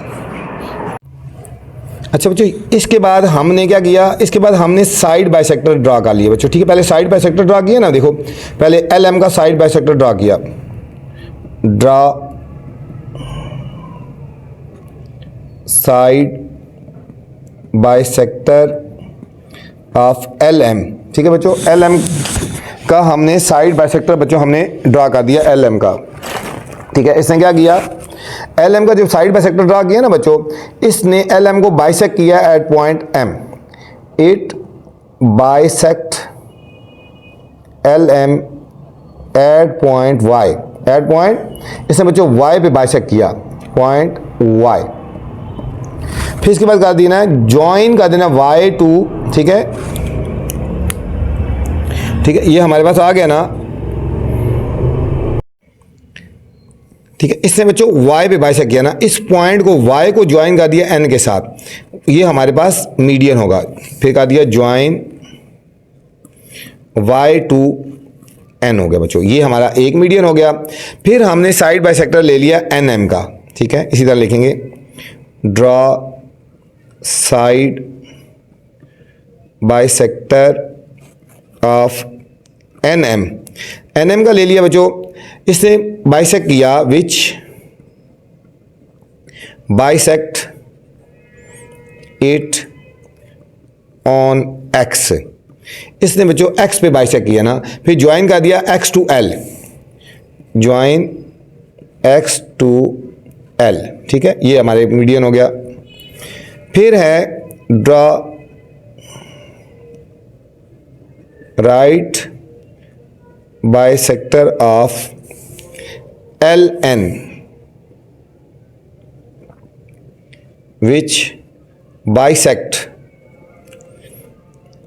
अच्छा बच्चों, इसके बाद हमने क्या किया? इसके बाद हमने साइड बाइसेक्टर ड्रा कर लिया बच्चों, ठीक है। पहले साइड बाइसेक्टर ड्रा किया ना, देखो पहले एल एम का साइड बाइसेक्टर ड्रा किया। Draw side bisector of L M, ठीक है बच्चों। एल एम का हमने साइड बाइसेक्टर बच्चों हमने ड्रा कर दिया एल एम का, ठीक है। इसने क्या किया? एल एम का जो साइड बाइसेक्टर ड्रा किया ना बच्चों, इसने एल एम को बाइसेक्ट किया at point M. It bisect L M at point Y, at point, इसने बच्चों वाई पे बाइसेक्ट किया, पॉइंट वाई। फिर इसके बाद कर देना है ज्वाइन कर देना वाई टू, ठीक है, ठीक है, ये हमारे पास आ गया ना, ठीक है। इसने बच्चों y पे बाइसेक्ट किया ना, इस पॉइंट को y को ज्वाइन कर दिया n के साथ, ये हमारे पास मीडियन होगा। फिर कर दिया ज्वाइन y टू n हो गया बच्चों, ये हमारा एक मीडियन हो गया। फिर हमने साइड बाइसेक्टर ले लिया एन एम का, ठीक है। इसी तरह लिखेंगे draw side bisector of N M का ले लिया बच्चों, इसने बाइसेक्ट किया, which bisect it on X, इसने बच्चों एक्स पे बाइसेक्ट किया ना। फिर ज्वाइन कर दिया X to L, join X to L, ठीक है, ये हमारे मीडियन हो गया। फिर है draw right bisector of L N which bisect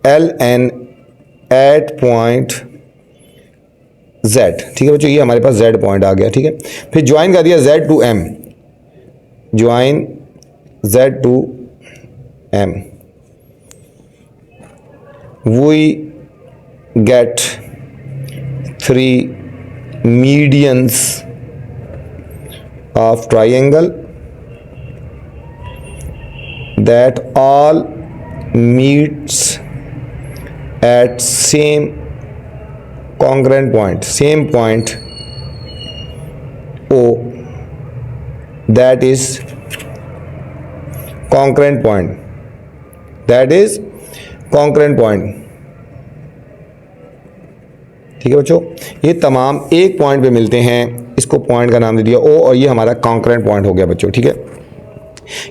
L N at point Z, ठीक है बच्चों, ये हमारे पास जेड पॉइंट आ गया, ठीक है। फिर ज्वाइन कर दिया Z to M, join Z to M, we get 3 medians of triangle that all meets at same congruent point, same point O, that is congruent point, that is congruent point, ठीक है बच्चों। ये तमाम एक point पे मिलते हैं, इसको पॉइंट का नाम दे दिया ओ, और ये हमारा कॉन्करेंट पॉइंट हो गया बच्चों, ठीक है।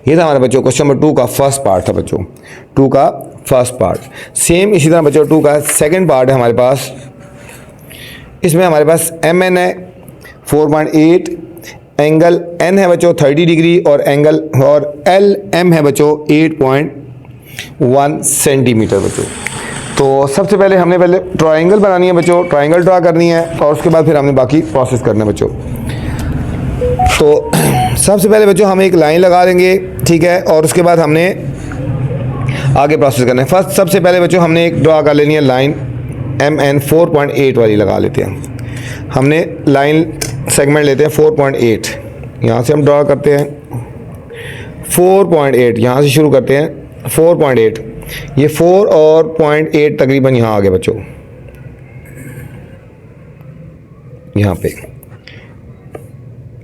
ये था हमारा बच्चों क्वेश्चन नंबर 2 का फर्स्ट पार्ट था बच्चों, 2 का फर्स्ट पार्ट। सेम इसी तरह बच्चों 2 का सेकंड पार्ट है हमारे पास। इसमें हमारे पास एम एन है 4.8, एंगल एन है बच्चों 30 डिग्री, और एंगल और एल एम है बच्चों 1 सेंटीमीटर बच्चों। तो सबसे पहले हमने ट्रायंगल बनानी है बच्चों, ट्रायंगल ड्रा करनी है और उसके बाद फिर हमने बाकी प्रोसेस करना है बच्चों। तो सबसे पहले बच्चों हम एक लाइन लगा लेंगे, ठीक है, और उसके बाद हमने आगे प्रोसेस करना है। फर्स्ट सबसे पहले बच्चों हमने एक ड्रा कर लेनी है लाइन MN 4.8 वाली लगा लेते हैं। हमने लाइन सेगमेंट लेते हैं 4.8, यहाँ से हम ड्रा करते हैं 4.8, यहाँ से शुरू करते हैं 4.8, ये 4 और 0.8 तकरीबन यहाँ आ गए बच्चों, यहाँ पे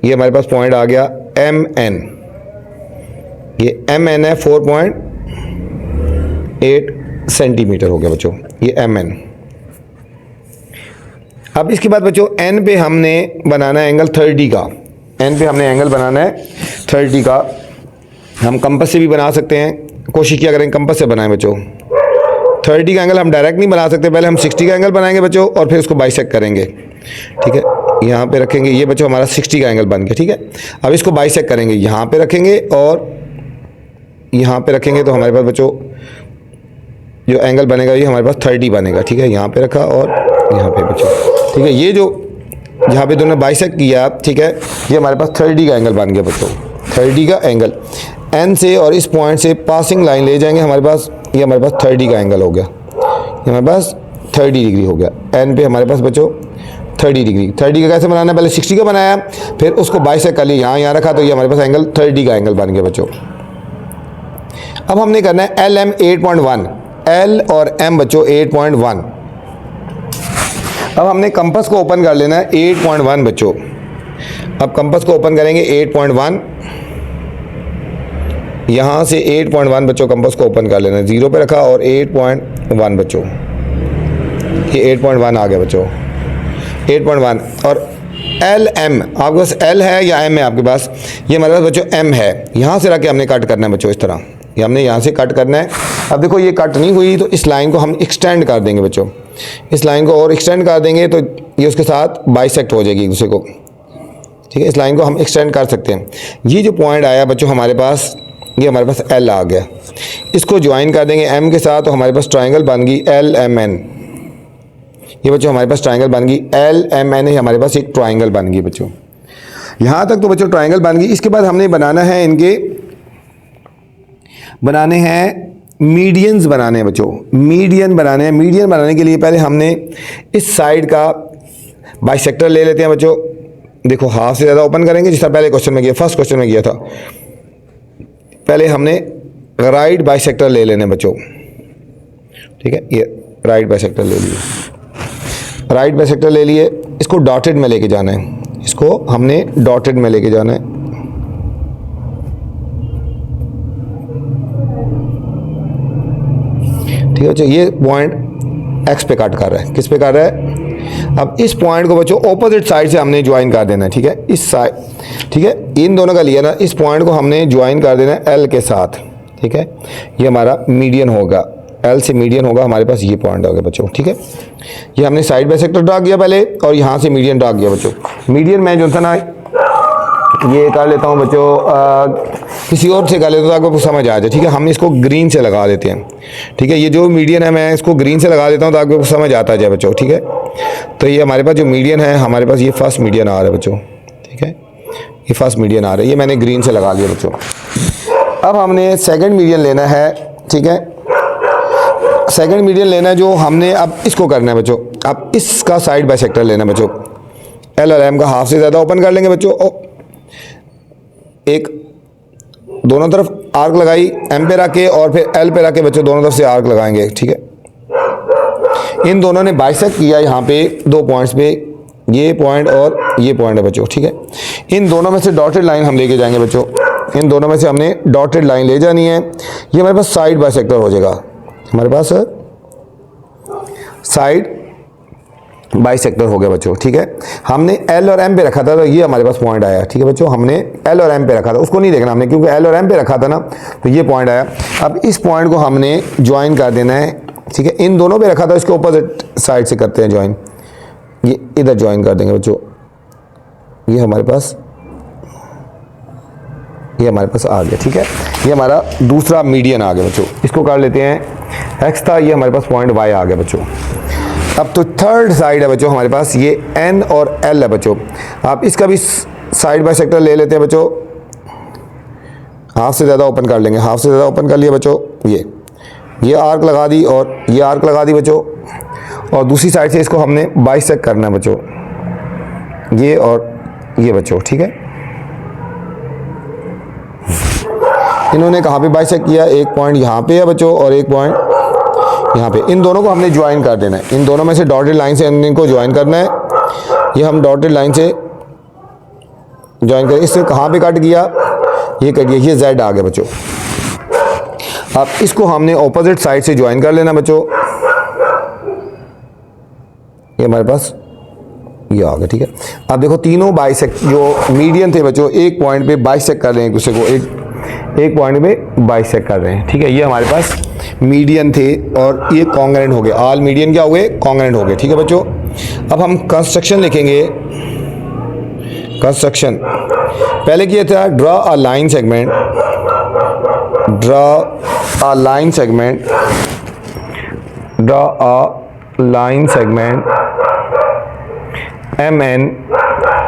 ये हमारे पास पॉइंट आ गया MN, ये MN है 4.8 सेंटीमीटर हो गया बच्चों, ये MN। अब इसके बाद बच्चों N पे हमने बनाना है एंगल 30 का, N पे हमने एंगल बनाना है 30 का। हम कंपास से भी बना सकते हैं, कोशिश किया करें कंपास से बनाएं बच्चों। 30 का एंगल हम डायरेक्ट नहीं बना सकते, पहले हम 60 का एंगल बनाएंगे बच्चों और फिर उसको बाइसेक्ट करेंगे, ठीक है। यहाँ पे रखेंगे, ये बच्चों हमारा 60 का एंगल बन गया, ठीक है। अब इसको बाइसेक्ट करेंगे, यहाँ पे रखेंगे और यहाँ पे रखेंगे, तो हमारे पास बच्चों जो एंगल बनेगा ये हमारे पास 30 बनेगा, ठीक है। यहाँ पे रखा और यहाँ पे बच्चों, ठीक है। ये जो जहाँ पे दोनों बाइसेक्ट किया, ठीक है, ये हमारे पास 30 का एंगल बन गया बच्चों, 30 का एंगल। N से और इस पॉइंट से पासिंग लाइन ले जाएंगे हमारे पास, ये हमारे पास 30 का एंगल हो गया, ये हमारे पास 30 डिग्री हो गया। N पे हमारे पास बच्चों 30 डिग्री। 30 का कैसे बनाना है, पहले 60 का बनाया, फिर उसको बाइसेक्ट कर लिया, यहाँ रखा, तो ये हमारे पास एंगल 30 का एंगल बन गया बच्चों। अब हमने करना है LM 8.1, L और M बच्चों 8.1। अब हमने कंपास को ओपन कर लेना है 8.1 बच्चों। अब कंपास को ओपन करेंगे 8.1, यहाँ से 8.1 बच्चों कंपास को ओपन कर लेना है, 0 पे रखा और 8.1 बच्चों, ये 8.1 आ गया बच्चों, 8.1। और LM आपके पास L है या M है आपके पास, ये हमारे पास बच्चों M है, यहाँ से रख के हमने कट करना है बच्चों, इस तरह ये हमने यहाँ से कट करना है। अब देखो ये कट नहीं हुई, तो इस लाइन को हम एक्सटेंड कर देंगे बच्चों, इस लाइन को और एक्सटेंड कर देंगे तो ये उसके साथ बाइसेक्ट हो जाएगी एक दूसरे को, ठीक है। इस लाइन को हम एक्सटेंड कर सकते हैं। ये जो पॉइंट आया बच्चों हमारे पास, ये हमारे पास L आ गया, इसको ज्वाइन कर देंगे M के साथ, तो हमारे पास ट्रायंगल बन गई LMN। ये बच्चों हमारे पास ट्रायंगल बन गई LMN, हमारे पास एक ट्रायंगल बन गई बच्चों। यहाँ तक तो बच्चों ट्रायंगल बन गई। इसके बाद हमने बनाना है, इनके बनाने हैं मीडियंस बनाने हैं बच्चों, मीडियन बनाने हैं। मीडियन बनाने के लिए पहले हमने इस साइड का बाइसेक्टर ले लेते हैं बच्चों। देखो हाफ से ज़्यादा ओपन करेंगे, जिस तरह पहले क्वेश्चन में किया, फर्स्ट क्वेश्चन में किया था। पहले हमने राइट बाइसेक्टर ले लेने बच्चों, ठीक है। ये राइट बाइसेक्टर ले लिए, राइट बाइसेक्टर ले लिए, इसको डॉटेड में लेके जाना है, इसको हमने डॉटेड में लेके जाना है। ठीक है बच्चों, ये पॉइंट X पे कट कर रहा है, किस पे कर रहा है। अब इस पॉइंट को बच्चों ऑपोजिट साइड से हमने ज्वाइन कर देना है, ठीक है, इस साइड, ठीक है। इन दोनों का लिया ना, इस पॉइंट को हमने ज्वाइन कर देना है L के साथ, ठीक है। ये हमारा मीडियन होगा, L से मीडियन होगा हमारे पास, ये पॉइंट हो गया बच्चों, ठीक है। ये हमने साइड बाइसेक्टर ड्रा किया पहले और यहाँ से मीडियन ड्रा किया बच्चों। मीडियन में जो था ना, ये कर लेता हूँ बच्चों, किसी और से कर लेता हूँ ताकि आपको समझ आ जाए, ठीक है। हम इसको ग्रीन से लगा देते हैं, ठीक है। ये जो मीडियन है मैं इसको ग्रीन से लगा देता हूँ ताकि आपको समझ आता जाए बच्चों, ठीक है। तो ये हमारे पास जो मीडियन है, हमारे पास ये फर्स्ट मीडियन आ रहा है बच्चों, ठीक है। ये फर्स्ट मीडियन आ रहा है, ये मैंने ग्रीन से लगा लिया बच्चों। अब हमने सेकेंड मीडियन लेना है, ठीक है। सेकेंड मीडियन लेना है जो हमने, अब इसको करना है बच्चों। अब इसका साइड बाइसेक्टर लेना है बच्चों। L और M का हाफ से ज़्यादा ओपन कर लेंगे बच्चों। एक दोनों तरफ आर्क लगाई, M पे रख के और फिर L पे रख के बच्चों दोनों तरफ से आर्क लगाएंगे, ठीक है। इन दोनों ने बाइसेक्ट किया यहाँ पे दो पॉइंट्स पे, ये पॉइंट और ये पॉइंट है बच्चों, ठीक है। इन दोनों में से डॉटेड लाइन हम लेके जाएंगे बच्चों, इन दोनों में से हमने डॉटेड लाइन ले जानी है। ये हमारे पास साइड बाइसेक्टर हो जाएगा, हमारे पास साइड बाइसेक्टर हो गया बच्चों, ठीक है। हमने L और M पे रखा था, तो ये हमारे पास पॉइंट आया, ठीक है बच्चों। हमने L और M पे रखा था, उसको नहीं देखना हमने, क्योंकि L और M पे रखा था ना, तो ये पॉइंट आया। अब इस पॉइंट को हमने ज्वाइन कर देना है, ठीक है। इन दोनों पे रखा था, इसके अपोजिट साइड से करते हैं ज्वाइन। ये इधर ज्वाइन कर देंगे बच्चों, ये हमारे पास आ गया, ठीक है। ये हमारा दूसरा मीडियन आ गया बच्चों, इसको कर लेते हैं एक्स था, ये हमारे पास पॉइंट वाई आ गया बच्चों। अब तो थर्ड साइड है बच्चों हमारे पास, ये एन और एल है बच्चों। आप इसका भी साइड बाय सेक्टर ले लेते हैं बच्चों, हाफ से ज़्यादा ओपन कर लेंगे, हाफ से ज़्यादा ओपन कर लिया बच्चों। ये आर्क लगा दी और ये आर्क लगा दी बच्चों, और दूसरी साइड से इसको हमने बाइसेक्ट करना है बच्चों, ये और ये बच्चों, ठीक है। इन्होंने कहाँ पे बाइसेक्ट किया, एक पॉइंट यहाँ पे है बच्चों और एक पॉइंट यहाँ पे, इन दोनों को हमने ज्वाइन कर देना है, इन दोनों में से डॉटेड लाइन से इनको ज्वाइन करना है। ये हम डॉटेड लाइन से ज्वाइन करें, इससे कहाँ पे कट किया, ये कट गया, ये जेड आ गया बच्चों। अब इसको हमने ऑपोजिट साइड से ज्वाइन कर लेना बच्चों, ये हमारे पास ये आ गया, ठीक है। अब देखो तीनों बाइसेक्ट जो मीडियन थे बच्चों, एक पॉइंट पे बाइसेक्ट कर रहे हैं एक दूसरे को, एक पॉइंट पे बाइसेक्ट कर रहे हैं, ठीक है। ये हमारे पास मीडियन थे और ये कॉन्ग्रेंट हो गए, ऑल मीडियन क्या हो गए, कॉन्ग्रेंट हो गए, ठीक है बच्चों। अब हम कंस्ट्रक्शन लिखेंगे, कंस्ट्रक्शन पहले किया था, draw a line segment, draw a line segment, draw a line segment MN,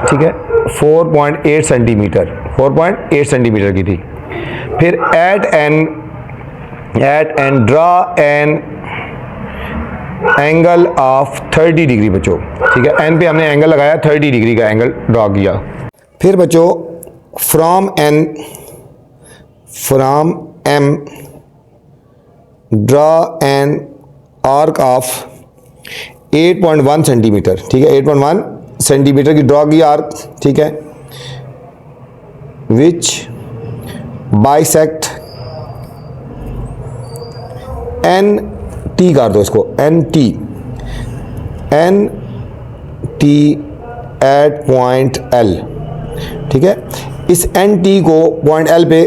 ठीक है, 4.8 सेंटीमीटर, 4.8 सेंटीमीटर की थी। फिर at N draw an angle of 30 degree बच्चों, ठीक है। एन पे हमने एंगल लगाया, 30 डिग्री का एंगल ड्रॉ किया। फिर बच्चों from M draw an arc of 8.1 centimetre, ठीक है, 8.1 सेंटीमीटर की ड्रॉ की आर्क, ठीक है, विच बाइसेक्ट एन टी कर दो इसको, N T at point L, ठीक है। इस एन टी को पॉइंट एल पे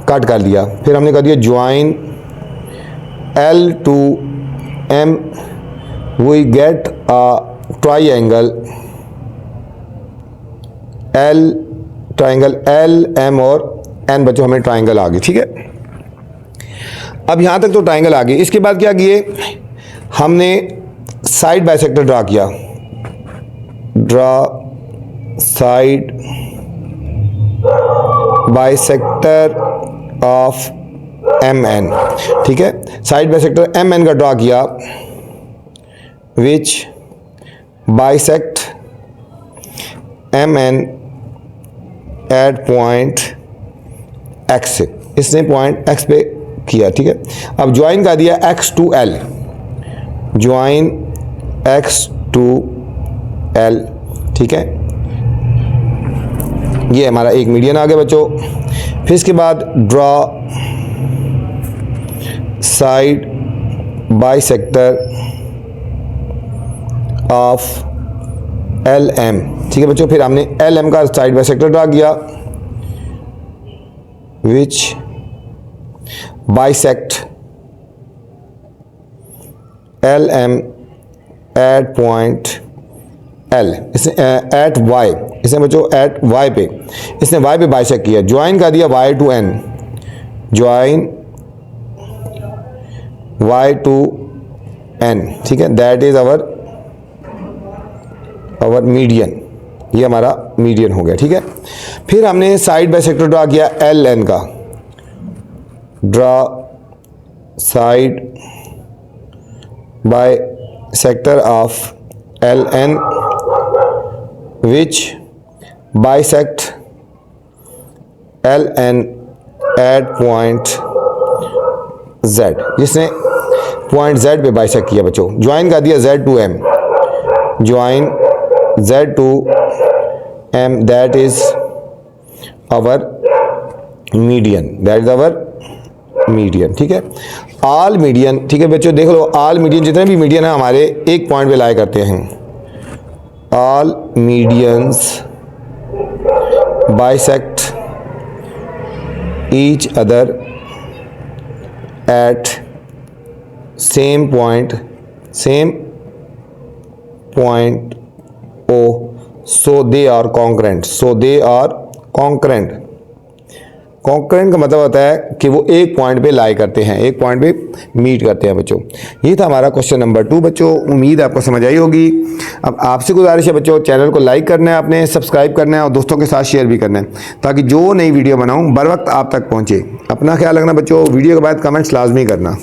कट कर दिया, फिर हमने कर दिया join L to M, we get a triangle L M और एन बच्चों, हमें ट्राइंगल आ गई, ठीक है। अब यहाँ तक तो ट्राइंगल आ गई। इसके बाद क्या किए, हमने साइड बाइसेक्टर ड्रा किया, draw side bisector of M N, ठीक है, साइड बाइसेक्टर एम एन का ड्रा किया, which bisect M N at point X से, इसने पॉइंट एक्स पे किया, ठीक है। अब ज्वाइन कर दिया X to L, join X to L, ठीक है। ये हमारा एक मीडियन आ गया बच्चों। फिर इसके बाद draw side bisector of L M, ठीक है बच्चों। फिर हमने एल एम का साइड बाइसेक्टर ड्रा किया, which bisect L M at point L, इसने एट वाई, इसने बच्चों एट वाई पे, इसने वाई पे बाइसेक्ट किया, ज्वाइन कर दिया Y to N, join Y to N, ठीक है, दैट इज आवर मीडियन, ये हमारा मीडियन हो गया, ठीक है। फिर हमने साइड बाइसेक्टर ड्रा किया एल एन का, draw side bisector of L N which bisect L N at point Z, जिसने पॉइंट जेड पे बाइसेक्ट किया बच्चों। ज्वाइन कर दिया Z to M, join Z to M, that is our median, that is our median, ठीक है। All median, ठीक है बच्चों, देख लो ऑल मीडियन, जितने भी मीडियन है हमारे एक पॉइंट पे लाया करते हैं। All medians bisect each other at same point O, so they are congruent, so they are congruent, concurrent का मतलब होता है कि वो एक पॉइंट पे लाई करते हैं, एक पॉइंट पे मीट करते हैं बच्चों। ये था हमारा क्वेश्चन नंबर 2 बच्चों। उम्मीद आपको समझ आई होगी। अब आपसे गुजारिश है बच्चों, चैनल को लाइक करना है, आपने सब्सक्राइब करना है और दोस्तों के साथ शेयर भी करना है, ताकि जो नई वीडियो बनाऊँ बर वक्त आप तक पहुँचे। अपना ख्याल रखना बच्चों। वीडियो के बाद कमेंट्स लाजमी करना।